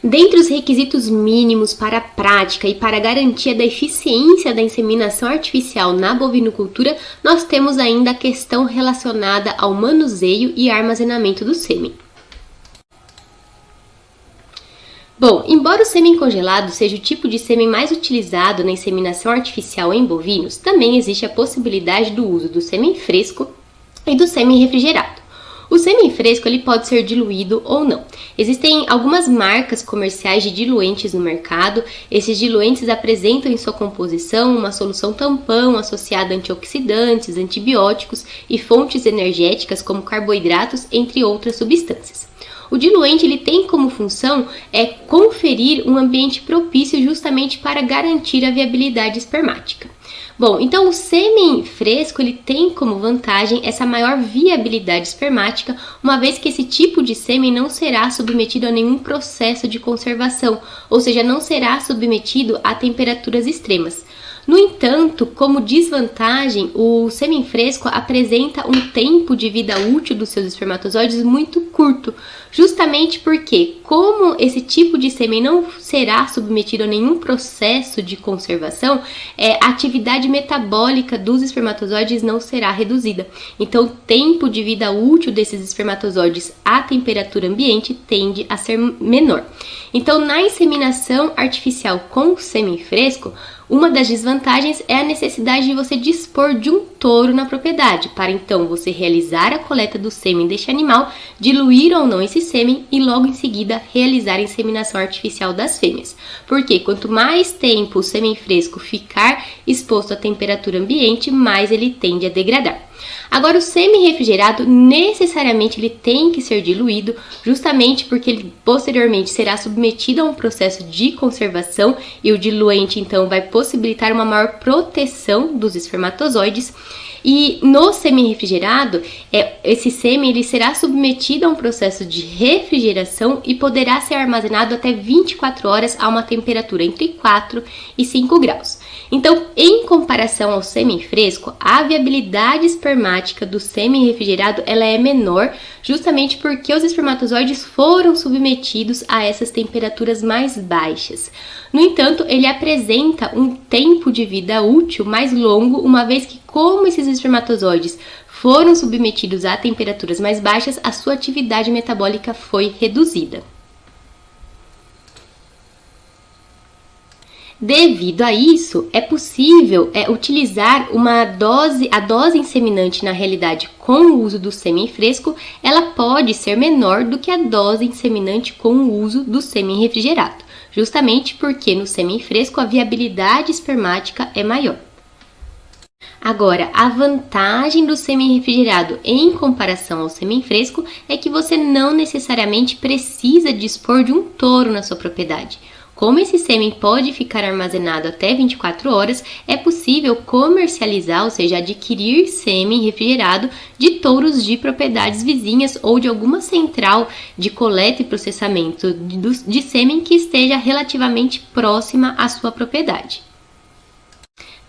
Dentre os requisitos mínimos para a prática e para a garantia da eficiência da inseminação artificial na bovinocultura, nós temos ainda a questão relacionada ao manuseio e armazenamento do sêmen. Bom, embora o sêmen congelado seja o tipo de sêmen mais utilizado na inseminação artificial em bovinos, também existe a possibilidade do uso do sêmen fresco e do sêmen refrigerado. O sêmen fresco ele pode ser diluído ou não. Existem algumas marcas comerciais de diluentes no mercado. Esses diluentes apresentam em sua composição uma solução tampão associada a antioxidantes, antibióticos e fontes energéticas como carboidratos, entre outras substâncias. O diluente ele tem como função conferir um ambiente propício justamente para garantir a viabilidade espermática. Bom, então o sêmen fresco ele tem como vantagem essa maior viabilidade espermática, uma vez que esse tipo de sêmen não será submetido a nenhum processo de conservação, ou seja, não será submetido a temperaturas extremas. No entanto, como desvantagem, o sêmen fresco apresenta um tempo de vida útil dos seus espermatozoides muito curto, justamente porque, como esse tipo de sêmen não será submetido a nenhum processo de conservação, a atividade metabólica dos espermatozoides não será reduzida. Então, o tempo de vida útil desses espermatozoides à temperatura ambiente tende a ser menor. Então, na inseminação artificial com sêmen fresco, uma das desvantagens é a necessidade de você dispor de um touro na propriedade, para então você realizar a coleta do sêmen deste animal, diluir ou não esse sêmen e logo em seguida realizar a inseminação artificial das fêmeas. Porque quanto mais tempo o sêmen fresco ficar exposto à temperatura ambiente, mais ele tende a degradar. Agora, o sêmen refrigerado necessariamente ele tem que ser diluído, justamente porque ele posteriormente será submetido a um processo de conservação e o diluente então vai possibilitar uma maior proteção dos espermatozoides. E no sêmen refrigerado, esse sêmen ele será submetido a um processo de refrigeração e poderá ser armazenado até 24 horas a uma temperatura entre 4 e 5 graus. Então, em comparação ao sêmen fresco, a viabilidade espermática do sêmen refrigerado ela é menor, justamente porque os espermatozoides foram submetidos a essas temperaturas mais baixas. No entanto, ele apresenta um tempo de vida útil mais longo, uma vez que, como esses espermatozoides foram submetidos a temperaturas mais baixas, a sua atividade metabólica foi reduzida. Devido a isso, é possível utilizar a dose inseminante na realidade com o uso do sêmen fresco, ela pode ser menor do que a dose inseminante com o uso do sêmen refrigerado, justamente porque no sêmen fresco a viabilidade espermática é maior. Agora, a vantagem do sêmen refrigerado em comparação ao sêmen fresco é que você não necessariamente precisa dispor de um touro na sua propriedade. Como esse sêmen pode ficar armazenado até 24 horas, é possível comercializar, ou seja, adquirir sêmen refrigerado de touros de propriedades vizinhas ou de alguma central de coleta e processamento de sêmen que esteja relativamente próxima à sua propriedade.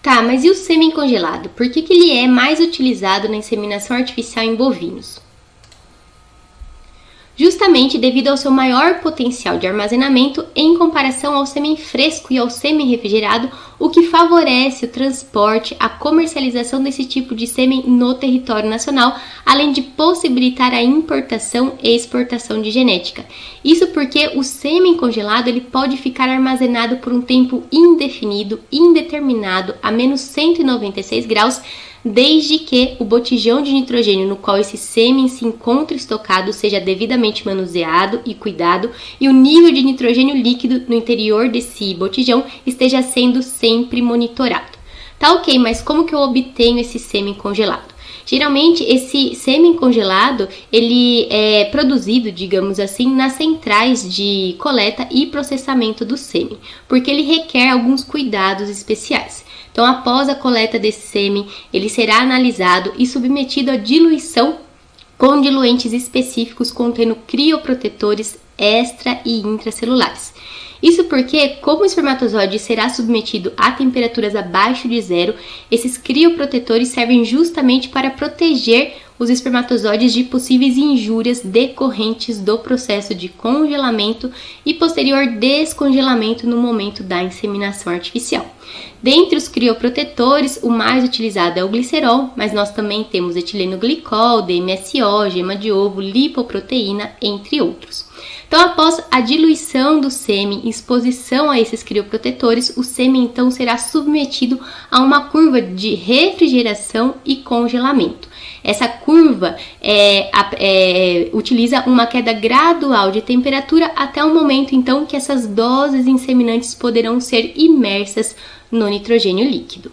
Tá, mas e o sêmen congelado? Por que ele é mais utilizado na inseminação artificial em bovinos? Justamente devido ao seu maior potencial de armazenamento em comparação ao sêmen fresco e ao sêmen refrigerado, o que favorece o transporte, a comercialização desse tipo de sêmen no território nacional, além de possibilitar a importação e exportação de genética. Isso porque o sêmen congelado ele pode ficar armazenado por um tempo indefinido, indeterminado, a menos 196 graus, desde que o botijão de nitrogênio no qual esse sêmen se encontra estocado seja devidamente manuseado e cuidado e o nível de nitrogênio líquido no interior desse botijão esteja sendo sempre monitorado. Tá ok, mas como que eu obtenho esse sêmen congelado? Geralmente, esse sêmen congelado, ele é produzido, digamos assim, nas centrais de coleta e processamento do sêmen, porque ele requer alguns cuidados especiais. Então, após a coleta desse sêmen, ele será analisado e submetido à diluição com diluentes específicos contendo crioprotetores extra e intracelulares. Isso porque, como o espermatozoide será submetido a temperaturas abaixo de zero, esses crioprotetores servem justamente para proteger os espermatozoides de possíveis injúrias decorrentes do processo de congelamento e posterior descongelamento no momento da inseminação artificial. Dentre os crioprotetores, o mais utilizado é o glicerol, mas nós também temos etileno glicol, DMSO, gema de ovo, lipoproteína, entre outros. Então, após a diluição do sêmen e exposição a esses crioprotetores, o sêmen então será submetido a uma curva de refrigeração e congelamento. Essa curva utiliza uma queda gradual de temperatura até o momento então que essas doses inseminantes poderão ser imersas no nitrogênio líquido.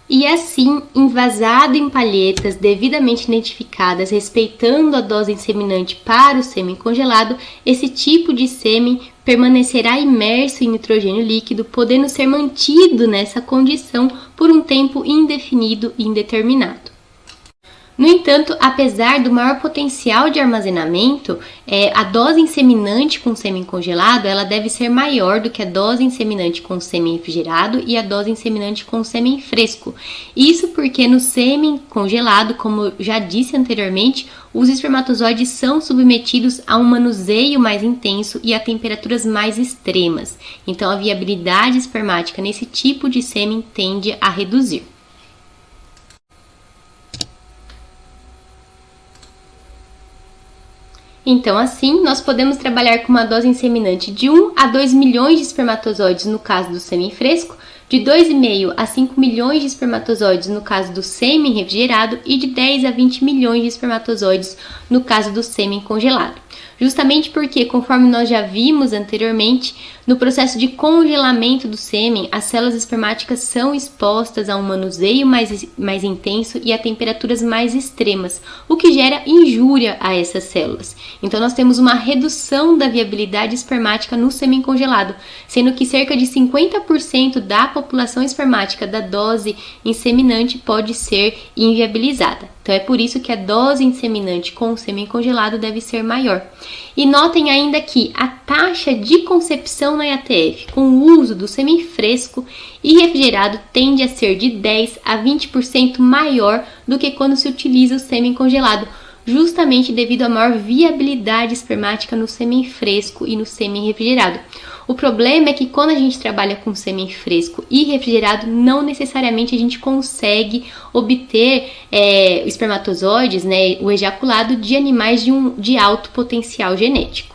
E assim, envasado em palhetas devidamente identificadas, respeitando a dose inseminante para o sêmen congelado, esse tipo de sêmen permanecerá imerso em nitrogênio líquido, podendo ser mantido nessa condição por um tempo indefinido e indeterminado. No entanto, apesar do maior potencial de armazenamento, a dose inseminante com sêmen congelado ela deve ser maior do que a dose inseminante com sêmen refrigerado e a dose inseminante com sêmen fresco. Isso porque no sêmen congelado, como já disse anteriormente, os espermatozoides são submetidos a um manuseio mais intenso e a temperaturas mais extremas. Então, a viabilidade espermática nesse tipo de sêmen tende a reduzir. Então, assim, nós podemos trabalhar com uma dose inseminante de 1 a 2 milhões de espermatozoides no caso do sêmen fresco, de 2,5 a 5 milhões de espermatozoides no caso do sêmen refrigerado e de 10 a 20 milhões de espermatozoides no caso do sêmen congelado. Justamente porque, conforme nós já vimos anteriormente, no processo de congelamento do sêmen, as células espermáticas são expostas a um manuseio mais intenso e a temperaturas mais extremas, o que gera injúria a essas células. Então, nós temos uma redução da viabilidade espermática no sêmen congelado, sendo que cerca de 50% da população espermática da dose inseminante pode ser inviabilizada. Então, é por isso que a dose inseminante com o sêmen congelado deve ser maior. E notem ainda que a taxa de concepção na IATF com o uso do sêmen fresco e refrigerado tende a ser de 10 a 20% maior do que quando se utiliza o sêmen congelado, justamente devido à maior viabilidade espermática no sêmen fresco e no sêmen refrigerado. O problema é que quando a gente trabalha com sêmen fresco e refrigerado, não necessariamente a gente consegue obter espermatozoides, né, o ejaculado de animais de alto potencial genético.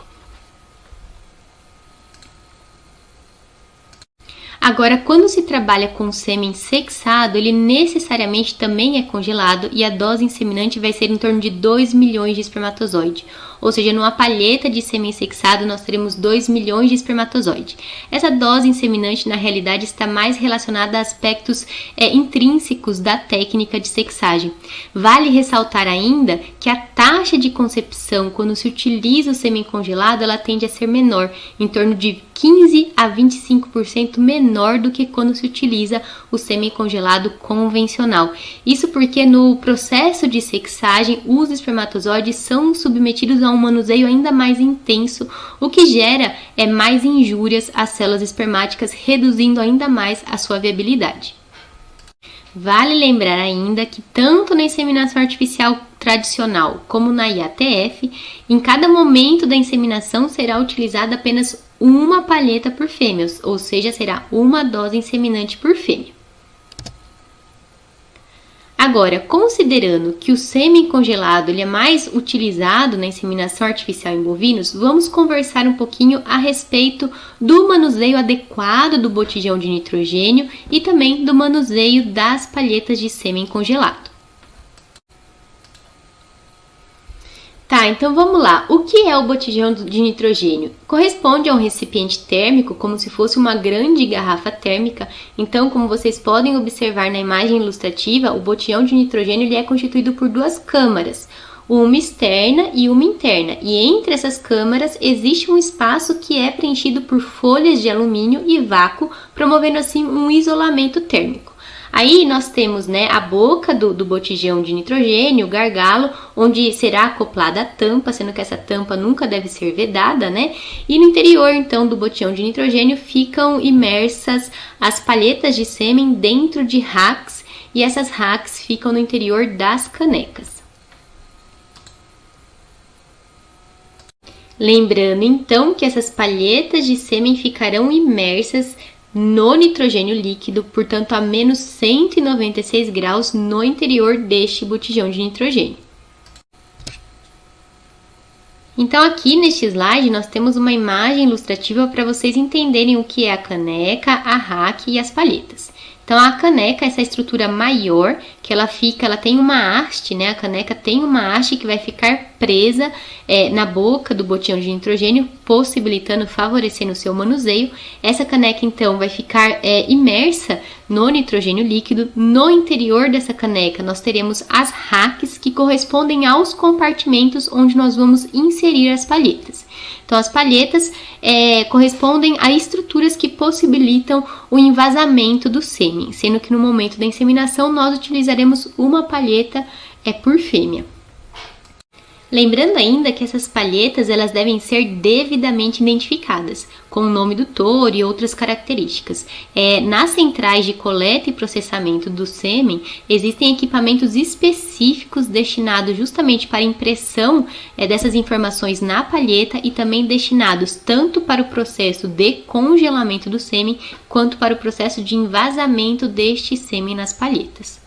Agora, quando se trabalha com sêmen sexado, ele necessariamente também é congelado e a dose inseminante vai ser em torno de 2 milhões de espermatozoides. Ou seja, numa palheta de sêmen sexado nós teremos 2 milhões de espermatozoides. Essa dose inseminante, na realidade, está mais relacionada a aspectos intrínsecos da técnica de sexagem. Vale ressaltar ainda que a taxa de concepção, quando se utiliza o sêmen congelado, ela tende a ser menor, em torno de 15 a 25% menor do que quando se utiliza o sêmen congelado convencional. Isso porque no processo de sexagem, os espermatozoides são submetidos a um manuseio ainda mais intenso, o que gera mais injúrias às células espermáticas, reduzindo ainda mais a sua viabilidade. Vale lembrar ainda que tanto na inseminação artificial tradicional como na IATF, em cada momento da inseminação será utilizada apenas uma palheta por fêmea, ou seja, será uma dose inseminante por fêmea. Agora, considerando que o sêmen congelado ele é mais utilizado na inseminação artificial em bovinos, vamos conversar um pouquinho a respeito do manuseio adequado do botijão de nitrogênio e também do manuseio das palhetas de sêmen congelado. Tá, então vamos lá. O que é o botijão de nitrogênio? Corresponde a um recipiente térmico, como se fosse uma grande garrafa térmica. Então, como vocês podem observar na imagem ilustrativa, o botijão de nitrogênio ele é constituído por duas câmaras, uma externa e uma interna. E entre essas câmaras existe um espaço que é preenchido por folhas de alumínio e vácuo, promovendo assim um isolamento térmico. Aí nós temos, a boca do botijão de nitrogênio, o gargalo, onde será acoplada a tampa, sendo que essa tampa nunca deve ser vedada, E no interior, então, do botijão de nitrogênio ficam imersas as palhetas de sêmen dentro de racks e essas racks ficam no interior das canecas. Lembrando então que essas palhetas de sêmen ficarão imersas no nitrogênio líquido, portanto a menos 196 graus no interior deste botijão de nitrogênio. Então aqui neste slide nós temos uma imagem ilustrativa para vocês entenderem o que é a caneca, a rack e as palhetas. Então a caneca é essa estrutura maior, que ela tem uma haste, né? A caneca tem uma haste que vai ficar presa na boca do botijão de nitrogênio, possibilitando, favorecendo o seu manuseio. Essa caneca então vai ficar imersa no nitrogênio líquido. No interior dessa caneca nós teremos as racks, que correspondem aos compartimentos onde nós vamos inserir as palhetas. Então as palhetas correspondem a estruturas que possibilitam o envasamento do sêmen, sendo que no momento da inseminação nós utilizaremos uma palheta por fêmea. Lembrando ainda que essas palhetas elas devem ser devidamente identificadas, com o nome do touro e outras características. Nas centrais de coleta e processamento do sêmen, existem equipamentos específicos destinados justamente para a impressão dessas informações na palheta e também destinados tanto para o processo de congelamento do sêmen, quanto para o processo de envasamento deste sêmen nas palhetas.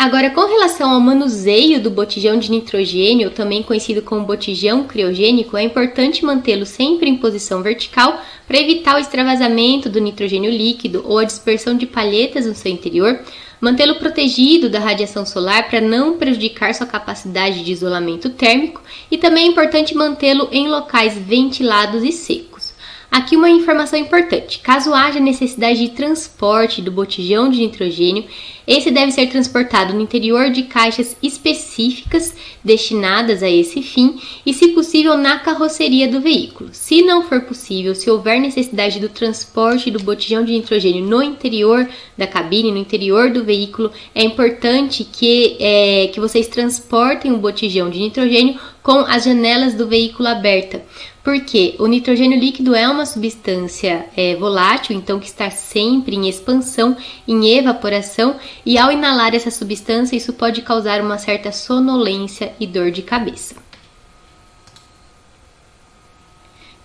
Agora, com relação ao manuseio do botijão de nitrogênio, também conhecido como botijão criogênico, é importante mantê-lo sempre em posição vertical para evitar o extravasamento do nitrogênio líquido ou a dispersão de palhetas no seu interior, mantê-lo protegido da radiação solar para não prejudicar sua capacidade de isolamento térmico e também é importante mantê-lo em locais ventilados e secos. Aqui uma informação importante: caso haja necessidade de transporte do botijão de nitrogênio, esse deve ser transportado no interior de caixas específicas destinadas a esse fim e, se possível, na carroceria do veículo. Se não for possível, se houver necessidade do transporte do botijão de nitrogênio no interior da cabine, no interior do veículo, é importante que vocês transportem o botijão de nitrogênio com as janelas do veículo abertas. Porque o nitrogênio líquido é uma substância volátil, então que está sempre em expansão, em evaporação, e ao inalar essa substância, isso pode causar uma certa sonolência e dor de cabeça.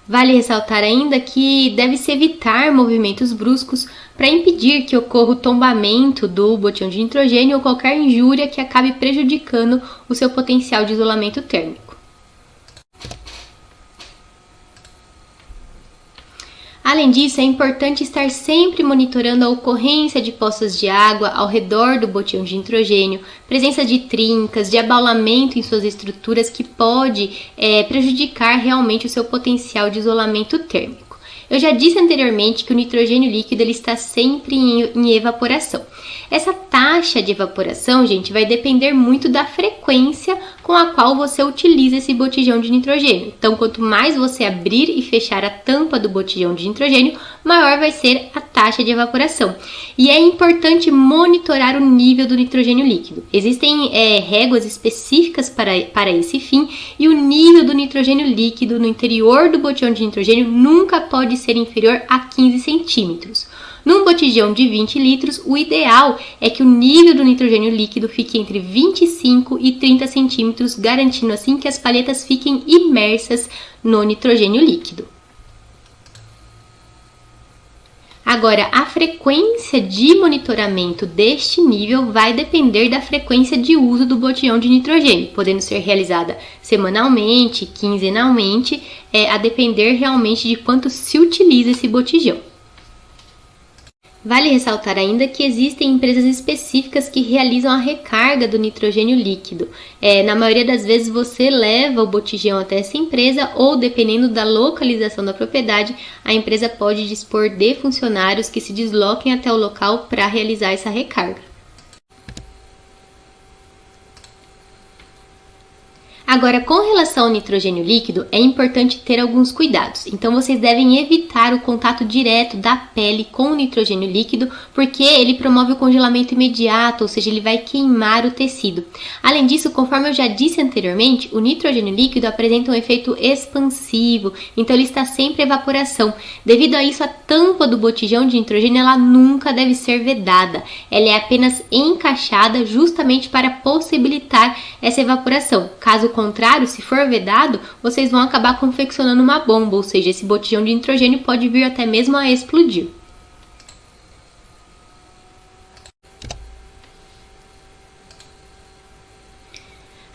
Vale ressaltar ainda que deve-se evitar movimentos bruscos para impedir que ocorra o tombamento do botijão de nitrogênio ou qualquer injúria que acabe prejudicando o seu potencial de isolamento térmico. Além disso, é importante estar sempre monitorando a ocorrência de poças de água ao redor do botijão de nitrogênio, presença de trincas, de abaulamento em suas estruturas que pode prejudicar realmente o seu potencial de isolamento térmico. Eu já disse anteriormente que o nitrogênio líquido ele está sempre em evaporação. Essa taxa de evaporação, gente, vai depender muito da frequência com a qual você utiliza esse botijão de nitrogênio. Então, quanto mais você abrir e fechar a tampa do botijão de nitrogênio, maior vai ser a taxa de evaporação. E é importante monitorar o nível do nitrogênio líquido. Existem réguas específicas para esse fim e o nível do nitrogênio líquido no interior do botijão de nitrogênio nunca pode ser inferior a 15 centímetros. Num botijão de 20 litros, o ideal é que o nível do nitrogênio líquido fique entre 25 e 30 centímetros, garantindo assim que as palhetas fiquem imersas no nitrogênio líquido. Agora, a frequência de monitoramento deste nível vai depender da frequência de uso do botijão de nitrogênio, podendo ser realizada semanalmente, quinzenalmente, a depender realmente de quanto se utiliza esse botijão. Vale ressaltar ainda que existem empresas específicas que realizam a recarga do nitrogênio líquido. Na maioria das vezes você leva o botijão até essa empresa ou, dependendo da localização da propriedade, a empresa pode dispor de funcionários que se desloquem até o local para realizar essa recarga. Agora, com relação ao nitrogênio líquido, é importante ter alguns cuidados. Então, vocês devem evitar o contato direto da pele com o nitrogênio líquido, porque ele promove o congelamento imediato, ou seja, ele vai queimar o tecido. Além disso, conforme eu já disse anteriormente, o nitrogênio líquido apresenta um efeito expansivo, então ele está sempre em evaporação. Devido a isso, a tampa do botijão de nitrogênio ela nunca deve ser vedada. Ela é apenas encaixada justamente para possibilitar essa evaporação. Caso contrário, se for vedado, vocês vão acabar confeccionando uma bomba, ou seja, esse botijão de nitrogênio pode vir até mesmo a explodir.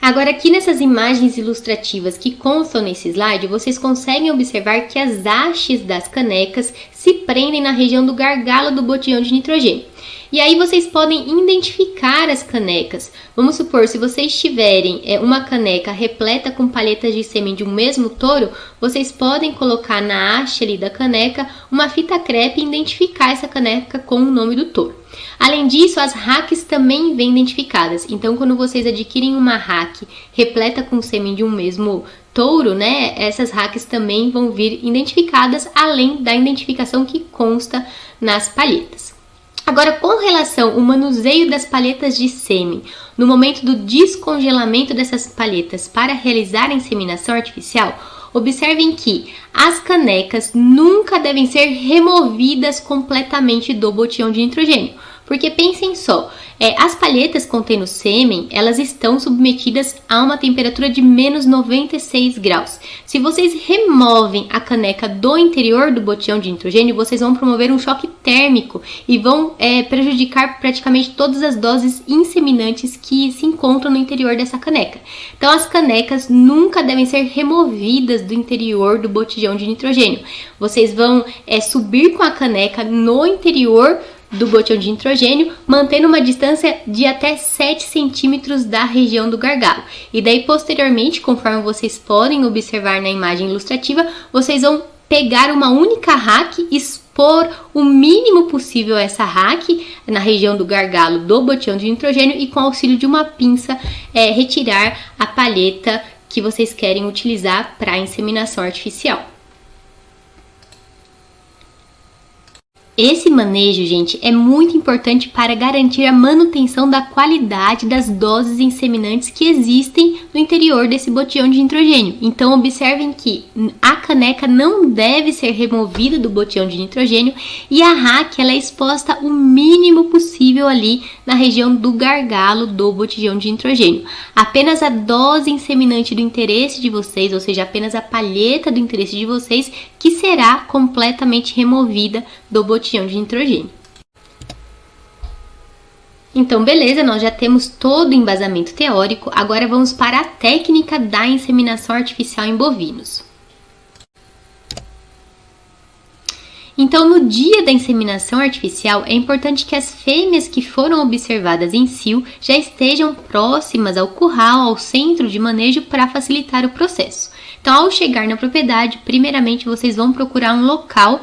Agora, aqui nessas imagens ilustrativas que constam nesse slide, vocês conseguem observar que as hastes das canecas se prendem na região do gargalo do botijão de nitrogênio. E aí vocês podem identificar as canecas. Vamos supor, se vocês tiverem uma caneca repleta com palhetas de sêmen de um mesmo touro, vocês podem colocar na haste ali da caneca uma fita crepe e identificar essa caneca com o nome do touro. Além disso, as racks também vêm identificadas. Então, quando vocês adquirem uma rack repleta com sêmen de um mesmo touro, né, essas racks também vão vir identificadas, além da identificação que consta nas palhetas. Agora, com relação ao manuseio das palhetas de sêmen, no momento do descongelamento dessas palhetas para realizar a inseminação artificial, observem que as canecas nunca devem ser removidas completamente do botijão de nitrogênio. Porque pensem só, as palhetas contendo sêmen, elas estão submetidas a uma temperatura de menos 96 graus. Se vocês removem a caneca do interior do botijão de nitrogênio, vocês vão promover um choque térmico e vão prejudicar praticamente todas as doses inseminantes que se encontram no interior dessa caneca. Então, as canecas nunca devem ser removidas do interior do botijão de nitrogênio. Vocês vão subir com a caneca no interior do botijão de nitrogênio, mantendo uma distância de até 7 centímetros da região do gargalo. E daí, posteriormente, conforme vocês podem observar na imagem ilustrativa, vocês vão pegar uma única rack, expor o mínimo possível essa rack na região do gargalo do botijão de nitrogênio e, com o auxílio de uma pinça, retirar a palheta que vocês querem utilizar para a inseminação artificial. Esse manejo, gente, é muito importante para garantir a manutenção da qualidade das doses inseminantes que existem no interior desse botijão de nitrogênio. Então, observem que a caneca não deve ser removida do botijão de nitrogênio e a rack ela é exposta o mínimo possível ali na região do gargalo do botijão de nitrogênio. Apenas a dose inseminante do interesse de vocês, ou seja, apenas a palheta do interesse de vocês, que será completamente removida do botijão de nitrogênio. Então, beleza, nós já temos todo o embasamento teórico, agora vamos para a técnica da inseminação artificial em bovinos. Então, no dia da inseminação artificial, é importante que as fêmeas que foram observadas em cio já estejam próximas ao curral, ao centro de manejo para facilitar o processo. Então, ao chegar na propriedade, primeiramente vocês vão procurar um local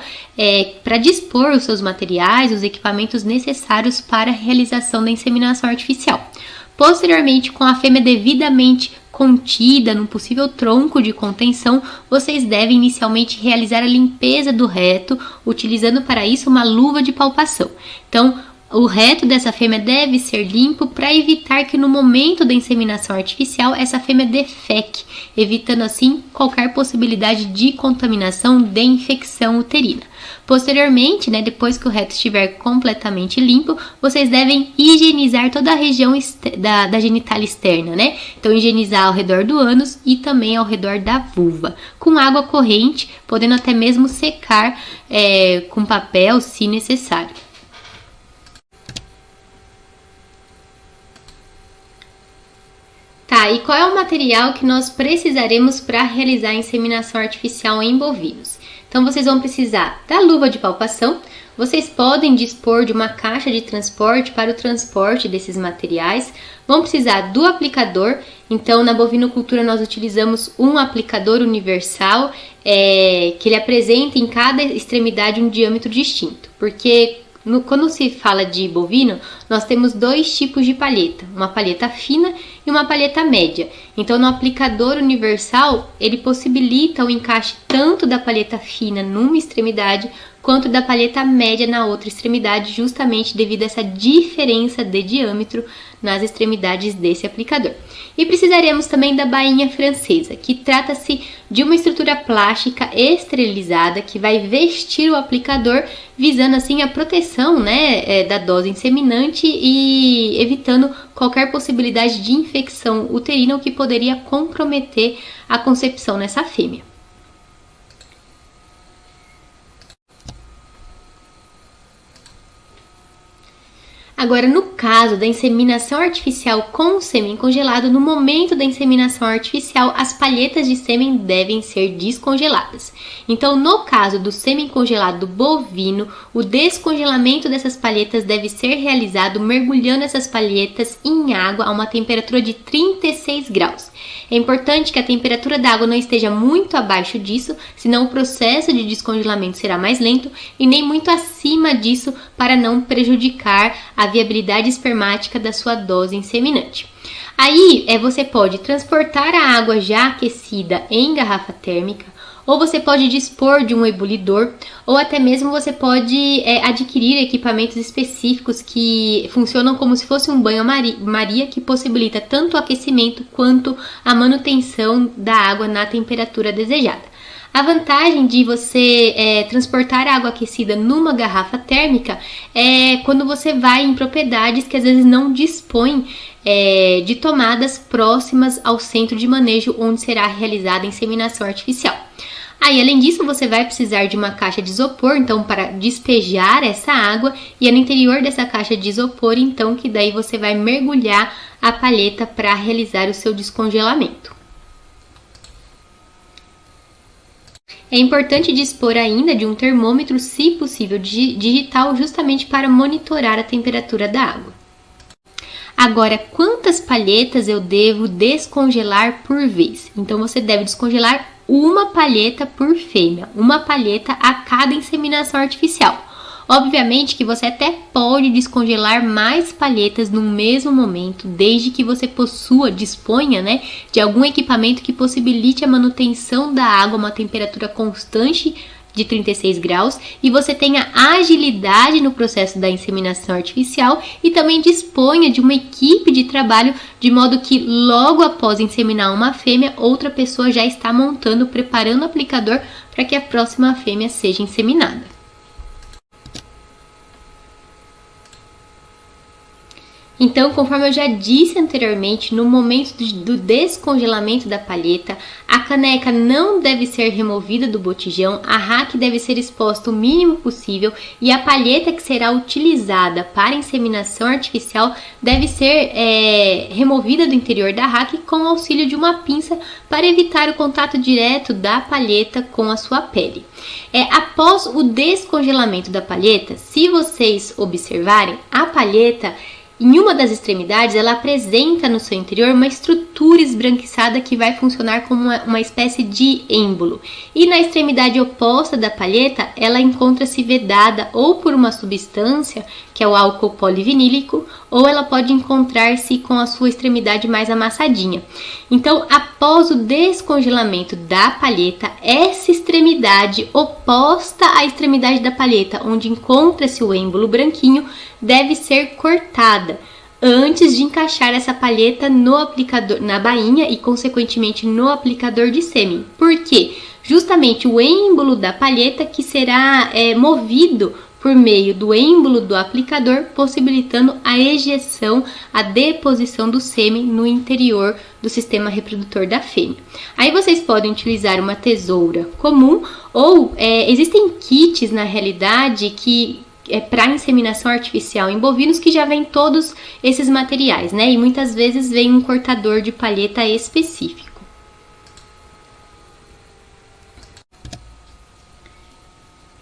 para dispor os seus materiais, os equipamentos necessários para a realização da inseminação artificial. Posteriormente, com a fêmea devidamente contida num possível tronco de contenção, vocês devem inicialmente realizar a limpeza do reto, utilizando para isso uma luva de palpação. Então, o reto dessa fêmea deve ser limpo para evitar que no momento da inseminação artificial essa fêmea defeque, evitando assim qualquer possibilidade de contaminação de infecção uterina. Posteriormente, depois que o reto estiver completamente limpo, vocês devem higienizar toda a região da genitália externa, Então, higienizar ao redor do ânus e também ao redor da vulva, com água corrente, podendo até mesmo secar com papel, se necessário. Tá, e qual é o material que nós precisaremos para realizar a inseminação artificial em bovinos? Então, vocês vão precisar da luva de palpação, vocês podem dispor de uma caixa de transporte para o transporte desses materiais, vão precisar do aplicador, então na bovinocultura nós utilizamos um aplicador universal, que ele apresenta em cada extremidade um diâmetro distinto, porque quando se fala de bovino, nós temos dois tipos de palheta, uma palheta fina e uma palheta média. Então, no aplicador universal, ele possibilita o encaixe tanto da palheta fina numa extremidade, quanto da palheta média na outra extremidade, justamente devido a essa diferença de diâmetro nas extremidades desse aplicador. E precisaremos também da bainha francesa, que trata-se de uma estrutura plástica esterilizada que vai vestir o aplicador, visando assim a proteção, da dose inseminante e evitando qualquer possibilidade de infecção uterina, o que poderia comprometer a concepção nessa fêmea. Agora, no caso da inseminação artificial com sêmen congelado, no momento da inseminação artificial, as palhetas de sêmen devem ser descongeladas. Então, no caso do sêmen congelado bovino, o descongelamento dessas palhetas deve ser realizado mergulhando essas palhetas em água a uma temperatura de 36 graus. É importante que a temperatura da água não esteja muito abaixo disso, senão o processo de descongelamento será mais lento, e nem muito acima disso para não prejudicar a viabilidade espermática da sua dose inseminante. Aí, você pode transportar a água já aquecida em garrafa térmica, ou você pode dispor de um ebulidor, ou até mesmo você pode adquirir equipamentos específicos que funcionam como se fosse um banho-maria, que possibilita tanto o aquecimento quanto a manutenção da água na temperatura desejada. A vantagem de você transportar água aquecida numa garrafa térmica é quando você vai em propriedades que às vezes não dispõem de tomadas próximas ao centro de manejo onde será realizada a inseminação artificial. Aí, além disso, você vai precisar de uma caixa de isopor, então, para despejar essa água, e é no interior dessa caixa de isopor, então, que daí você vai mergulhar a palheta para realizar o seu descongelamento. É importante dispor ainda de um termômetro, se possível digital, justamente para monitorar a temperatura da água. Agora, quantas palhetas eu devo descongelar por vez? Então, você deve descongelar uma palheta por fêmea, uma palheta a cada inseminação artificial. Obviamente que você até pode descongelar mais palhetas no mesmo momento, desde que você disponha, de algum equipamento que possibilite a manutenção da água a uma temperatura constante de 36 graus, e você tenha agilidade no processo da inseminação artificial e também disponha de uma equipe de trabalho, de modo que logo após inseminar uma fêmea, outra pessoa já está preparando o aplicador para que a próxima fêmea seja inseminada. Então, conforme eu já disse anteriormente, no momento do descongelamento da palheta, a caneca não deve ser removida do botijão, a rack deve ser exposta o mínimo possível e a palheta que será utilizada para inseminação artificial deve ser removida do interior da rack com o auxílio de uma pinça para evitar o contato direto da palheta com a sua pele. Após o descongelamento da palheta, se vocês observarem, a palheta, em uma das extremidades, ela apresenta no seu interior uma estrutura esbranquiçada que vai funcionar como uma espécie de êmbolo. E na extremidade oposta da palheta, ela encontra-se vedada ou por uma substância, que é o álcool polivinílico, ou ela pode encontrar-se com a sua extremidade mais amassadinha. Então, após o descongelamento da palheta, essa extremidade oposta à extremidade da palheta, onde encontra-se o êmbolo branquinho, deve ser cortada antes de encaixar essa palheta no aplicador, na bainha e consequentemente no aplicador de sêmen. Por quê? Justamente o êmbolo da palheta que será movido por meio do êmbolo do aplicador, possibilitando a ejeção, a deposição do sêmen no interior do sistema reprodutor da fêmea. Aí vocês podem utilizar uma tesoura comum ou existem kits na realidade que para inseminação artificial em bovinos que já vem todos esses materiais, E muitas vezes vem um cortador de palheta específico.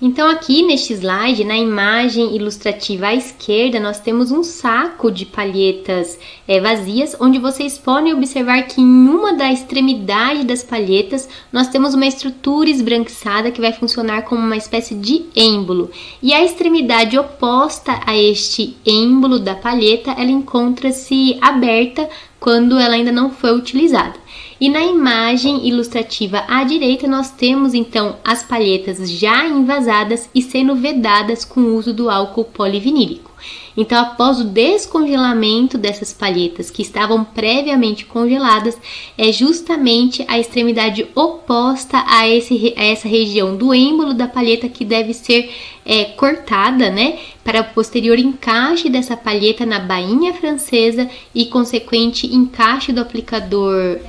Então aqui neste slide, na imagem ilustrativa à esquerda, nós temos um saco de palhetas vazias, onde vocês podem observar que em uma da extremidade das palhetas, nós temos uma estrutura esbranquiçada que vai funcionar como uma espécie de êmbolo. E a extremidade oposta a este êmbolo da palheta, ela encontra-se aberta quando ela ainda não foi utilizada. E na imagem ilustrativa à direita, nós temos então as palhetas já envasadas e sendo vedadas com o uso do álcool polivinílico. Então, após o descongelamento dessas palhetas que estavam previamente congeladas, é justamente a extremidade oposta a essa região do êmbolo da palheta que deve ser cortada, né, para o posterior encaixe dessa palheta na bainha francesa e consequente encaixe do aplicador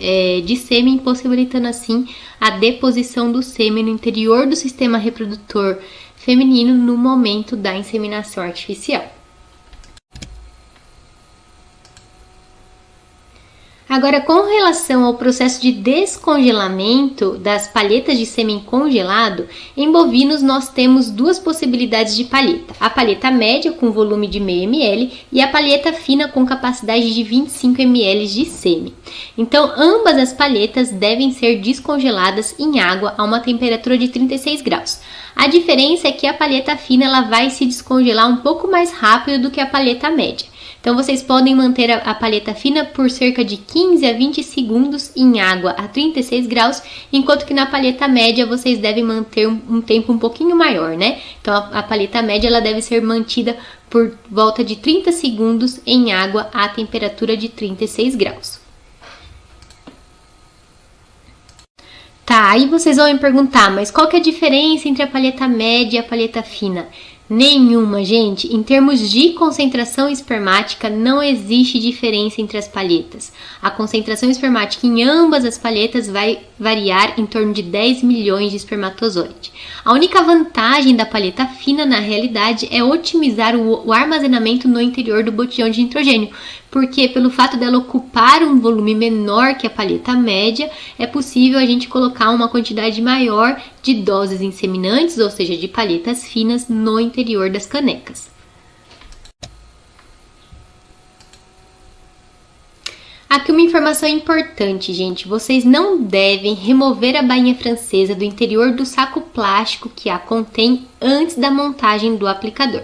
de sêmen, possibilitando assim a deposição do sêmen no interior do sistema reprodutor feminino no momento da inseminação artificial. Agora, com relação ao processo de descongelamento das palhetas de sêmen congelado, em bovinos nós temos duas possibilidades de palheta. A palheta média com volume de meio ml e a palheta fina com capacidade de 25 ml de sêmen. Então, ambas as palhetas devem ser descongeladas em água a uma temperatura de 36 graus. A diferença é que a palheta fina ela vai se descongelar um pouco mais rápido do que a palheta média. Então, vocês podem manter a palheta fina por cerca de 15 a 20 segundos em água a 36 graus, enquanto que na palheta média vocês devem manter um tempo um pouquinho maior, né? Então, a palheta média ela deve ser mantida por volta de 30 segundos em água a temperatura de 36 graus. Tá, aí vocês vão me perguntar, mas qual que é a diferença entre a palheta média e a palheta fina? Nenhuma, gente. Em termos de concentração espermática, não existe diferença entre as palhetas. A concentração espermática em ambas as palhetas vai variar em torno de 10 milhões de espermatozoides. A única vantagem da palheta fina, na realidade, é otimizar o armazenamento no interior do botijão de nitrogênio, porque pelo fato dela ocupar um volume menor que a palheta média, é possível a gente colocar uma quantidade maior de doses inseminantes, ou seja, de palhetas finas, no interior das canecas. Aqui uma informação importante, gente. Vocês não devem remover a bainha francesa do interior do saco plástico que a contém antes da montagem do aplicador.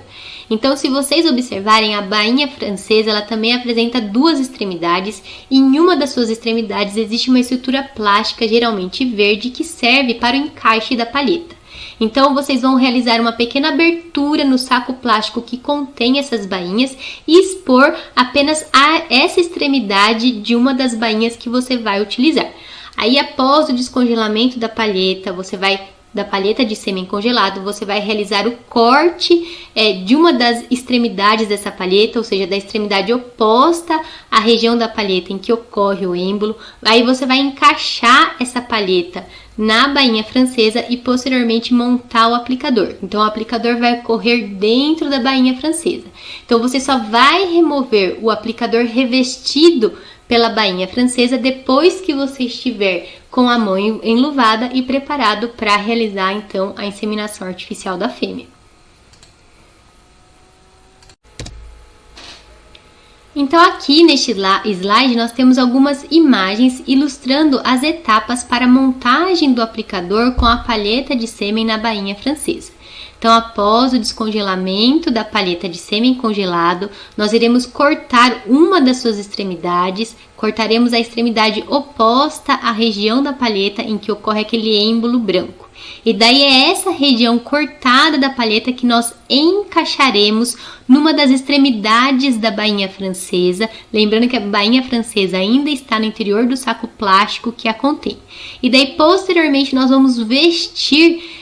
Então, se vocês observarem, a bainha francesa ela também apresenta duas extremidades e em uma das suas extremidades existe uma estrutura plástica, geralmente verde, que serve para o encaixe da palheta. Então, vocês vão realizar uma pequena abertura no saco plástico que contém essas bainhas e expor apenas essa extremidade de uma das bainhas que você vai utilizar. Aí, após o descongelamento da palheta, da palheta de sêmen congelado, você vai realizar o corte de uma das extremidades dessa palheta, ou seja, da extremidade oposta à região da palheta em que ocorre o êmbolo. Aí você vai encaixar essa palheta na bainha francesa e posteriormente montar o aplicador. Então, o aplicador vai ocorrer dentro da bainha francesa. Então, você só vai remover o aplicador revestido pela bainha francesa depois que você estiver com a mão enluvada e preparado para realizar então a inseminação artificial da fêmea. Então aqui neste slide nós temos algumas imagens ilustrando as etapas para a montagem do aplicador com a palheta de sêmen na bainha francesa. Então, após o descongelamento da palheta de sêmen congelado, nós iremos cortar uma das suas extremidades, cortaremos a extremidade oposta à região da palheta em que ocorre aquele êmbolo branco. E daí é essa região cortada da palheta que nós encaixaremos numa das extremidades da bainha francesa, lembrando que a bainha francesa ainda está no interior do saco plástico que a contém. E daí, posteriormente, nós vamos vestir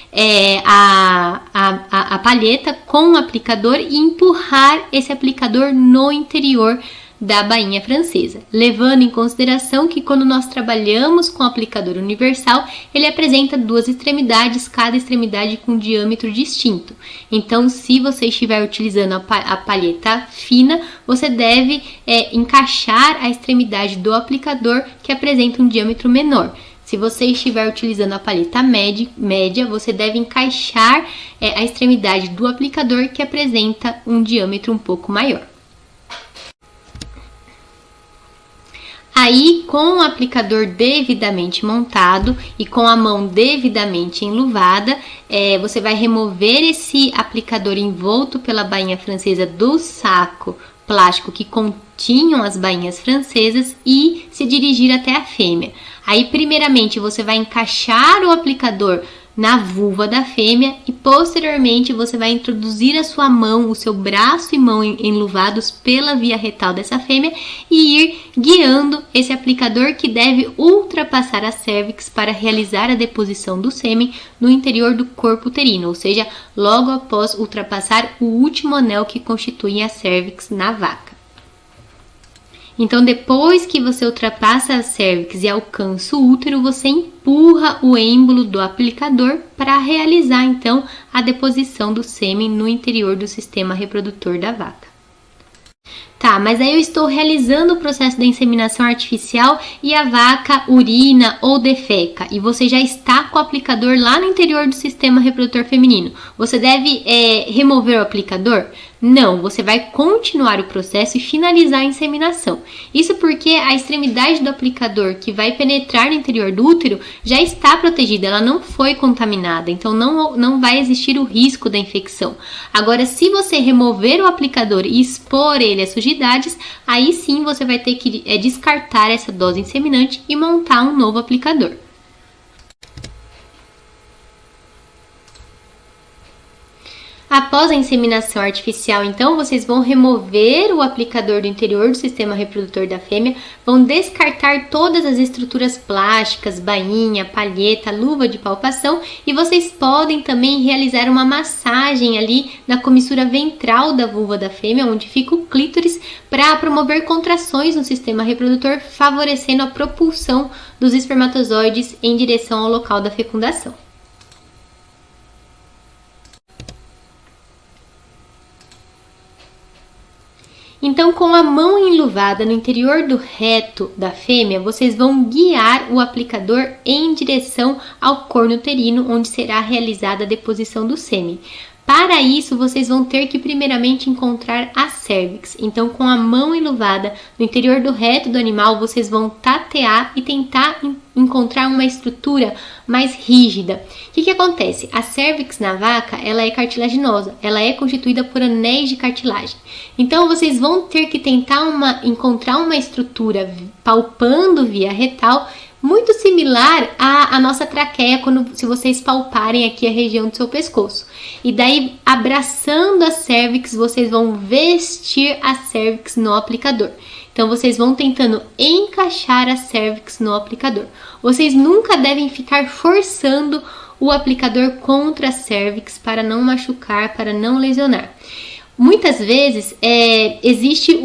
a palheta com o aplicador e empurrar esse aplicador no interior da bainha francesa, levando em consideração que quando nós trabalhamos com o aplicador universal, ele apresenta duas extremidades, cada extremidade com diâmetro distinto. Então, se você estiver utilizando a palheta fina, você deve encaixar a extremidade do aplicador que apresenta um diâmetro menor. Se você estiver utilizando a palheta média, você deve encaixar a extremidade do aplicador que apresenta um diâmetro um pouco maior. Aí, com o aplicador devidamente montado e com a mão devidamente enluvada, você vai remover esse aplicador envolto pela bainha francesa do saco plástico que continham as bainhas francesas e se dirigir até a fêmea. Aí, primeiramente, você vai encaixar o aplicador na vulva da fêmea e posteriormente você vai introduzir a sua mão, o seu braço e mão enluvados pela via retal dessa fêmea e ir guiando esse aplicador que deve ultrapassar a cérvix para realizar a deposição do sêmen no interior do corpo uterino, ou seja, logo após ultrapassar o último anel que constitui a cérvix na vaca. Então, depois que você ultrapassa a cérvix e alcança o útero, você empurra o êmbolo do aplicador para realizar, então, a deposição do sêmen no interior do sistema reprodutor da vaca. Tá, mas aí eu estou realizando o processo da inseminação artificial e a vaca urina ou defeca e você já está com o aplicador lá no interior do sistema reprodutor feminino. Você deve remover o aplicador? Não, você vai continuar o processo e finalizar a inseminação. Isso porque a extremidade do aplicador que vai penetrar no interior do útero já está protegida, ela não foi contaminada, então não vai existir o risco da infecção. Agora, se você remover o aplicador e expor ele às sujidades, aí sim você vai ter que descartar essa dose inseminante e montar um novo aplicador. Após a inseminação artificial, então, vocês vão remover o aplicador do interior do sistema reprodutor da fêmea, vão descartar todas as estruturas plásticas, bainha, palheta, luva de palpação e vocês podem também realizar uma massagem ali na comissura ventral da vulva da fêmea, onde fica o clítoris, para promover contrações no sistema reprodutor, favorecendo a propulsão dos espermatozoides em direção ao local da fecundação. Então, com a mão enluvada no interior do reto da fêmea, vocês vão guiar o aplicador em direção ao corno uterino, onde será realizada a deposição do sêmen. Para isso, vocês vão ter que primeiramente encontrar a cérvix. Então, com a mão enluvada no interior do reto do animal, vocês vão tatear e tentar encontrar uma estrutura mais rígida. O que acontece? A cérvix na vaca, ela é cartilaginosa, ela é constituída por anéis de cartilagem. Então, vocês vão ter que tentar encontrar uma estrutura palpando via retal, muito similar à nossa traqueia, se vocês palparem aqui a região do seu pescoço. E daí, abraçando a cérvix, vocês vão vestir a cérvix no aplicador. Então, vocês vão tentando encaixar a cérvix no aplicador. Vocês nunca devem ficar forçando o aplicador contra a cérvix para não machucar, para não lesionar. Muitas vezes existe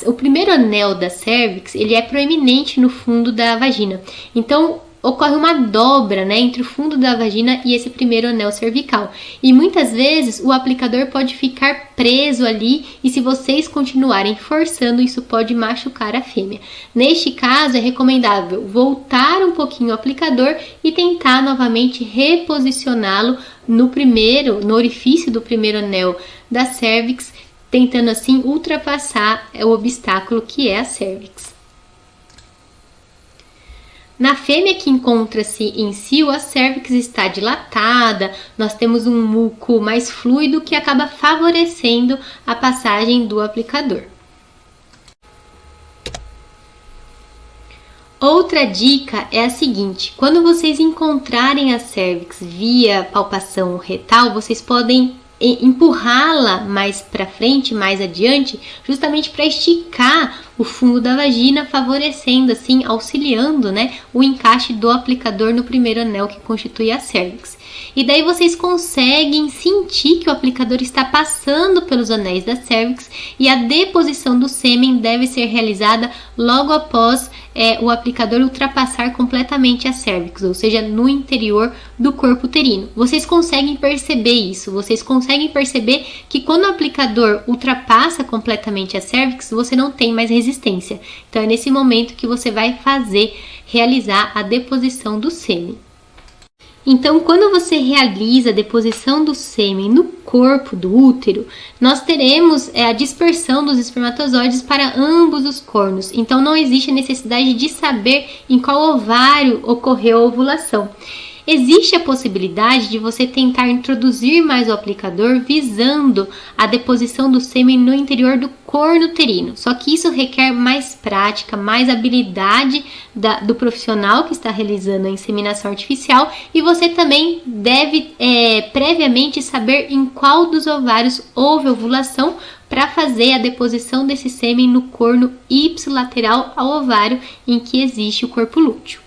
o primeiro anel da cérvix, ele é proeminente no fundo da vagina. Então, ocorre uma dobra, né, entre o fundo da vagina e esse primeiro anel cervical. E muitas vezes o aplicador pode ficar preso ali e se vocês continuarem forçando, isso pode machucar a fêmea. Neste caso, é recomendável voltar um pouquinho o aplicador e tentar novamente reposicioná-lo no orifício do primeiro anel da cérvix, tentando assim ultrapassar o obstáculo que é a cérvix. Na fêmea que encontra-se em cio, a cérvix está dilatada, nós temos um muco mais fluido que acaba favorecendo a passagem do aplicador. Outra dica é a seguinte: quando vocês encontrarem a cérvix via palpação retal, vocês podem empurrá-la mais para frente, mais adiante, justamente para esticar o fundo da vagina, favorecendo assim, auxiliando, né, o encaixe do aplicador no primeiro anel que constitui a cérvix. E daí vocês conseguem sentir que o aplicador está passando pelos anéis da cérvix e a deposição do sêmen deve ser realizada logo após o aplicador ultrapassar completamente a cérvix, ou seja, no interior do corpo uterino. Vocês conseguem perceber isso, vocês conseguem perceber que quando o aplicador ultrapassa completamente a cérvix, você não tem mais resistência. Então é nesse momento que você vai realizar a deposição do sêmen. Então, quando você realiza a deposição do sêmen no corpo do útero, nós teremos a dispersão dos espermatozoides para ambos os cornos. Então, não existe necessidade de saber em qual ovário ocorreu a ovulação. Existe a possibilidade de você tentar introduzir mais o aplicador visando a deposição do sêmen no interior do corno uterino. Só que isso requer mais prática, mais habilidade do profissional que está realizando a inseminação artificial, e você também deve previamente saber em qual dos ovários houve ovulação para fazer a deposição desse sêmen no corno ipsilateral ao ovário em que existe o corpo lúteo.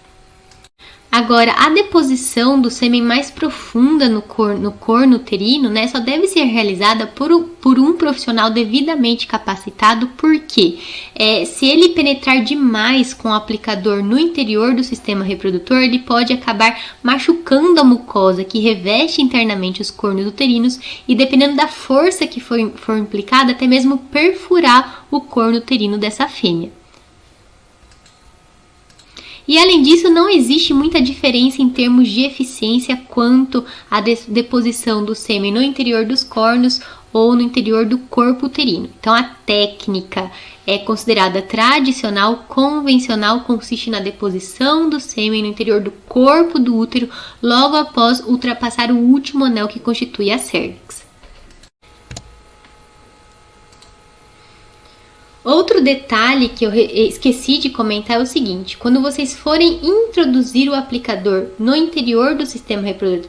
Agora, a deposição do sêmen mais profunda no corno uterino, né, só deve ser realizada por um profissional devidamente capacitado, porque se ele penetrar demais com o aplicador no interior do sistema reprodutor, ele pode acabar machucando a mucosa que reveste internamente os cornos uterinos e, dependendo da força que for implicada, até mesmo perfurar o corno uterino dessa fêmea. E além disso, não existe muita diferença em termos de eficiência quanto à deposição do sêmen no interior dos cornos ou no interior do corpo uterino. Então, a técnica é considerada tradicional, convencional, consiste na deposição do sêmen no interior do corpo do útero logo após ultrapassar o último anel que constitui a cérvix. Outro detalhe que eu esqueci de comentar é o seguinte: quando vocês forem introduzir o aplicador no interior do sistema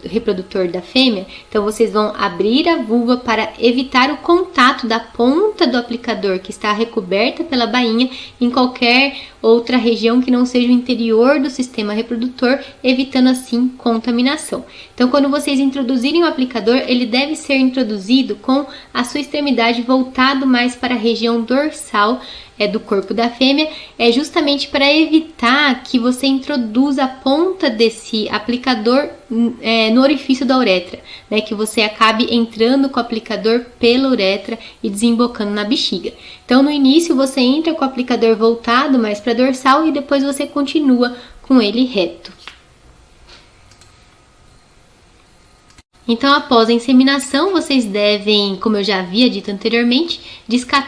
reprodutor da fêmea, então vocês vão abrir a vulva para evitar o contato da ponta do aplicador que está recoberta pela bainha em qualquer outra região que não seja o interior do sistema reprodutor, evitando assim contaminação. Então, quando vocês introduzirem o aplicador, ele deve ser introduzido com a sua extremidade voltado mais para a região dorsal do corpo da fêmea, justamente para evitar que você introduza a ponta desse aplicador no orifício da uretra, né, que você acabe entrando com o aplicador pela uretra e desembocando na bexiga. Então, no início, você entra com o aplicador voltado mais para a dorsal e depois você continua com ele reto. Então, após a inseminação, vocês devem, como eu já havia dito anteriormente,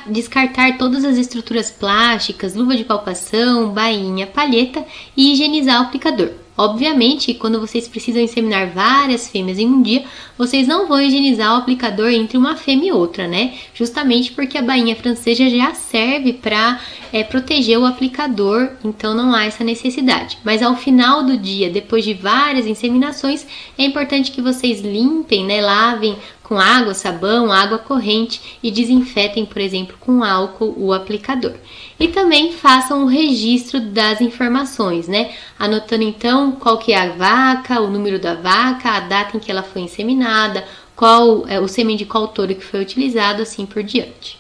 descartar todas as estruturas plásticas, luva de palpação, bainha, palheta e higienizar o aplicador. Obviamente, quando vocês precisam inseminar várias fêmeas em um dia, vocês não vão higienizar o aplicador entre uma fêmea e outra, né? Justamente porque a bainha francesa já serve para proteger o aplicador, então não há essa necessidade. Mas ao final do dia, depois de várias inseminações, é importante que vocês limpem, né? Lavem com água, sabão, água corrente e desinfetem, por exemplo, com álcool o aplicador. E também façam o registro das informações, né? Anotando então qual que é a vaca, o número da vaca, a data em que ela foi inseminada, qual o sêmen de qual touro que foi utilizado, assim por diante.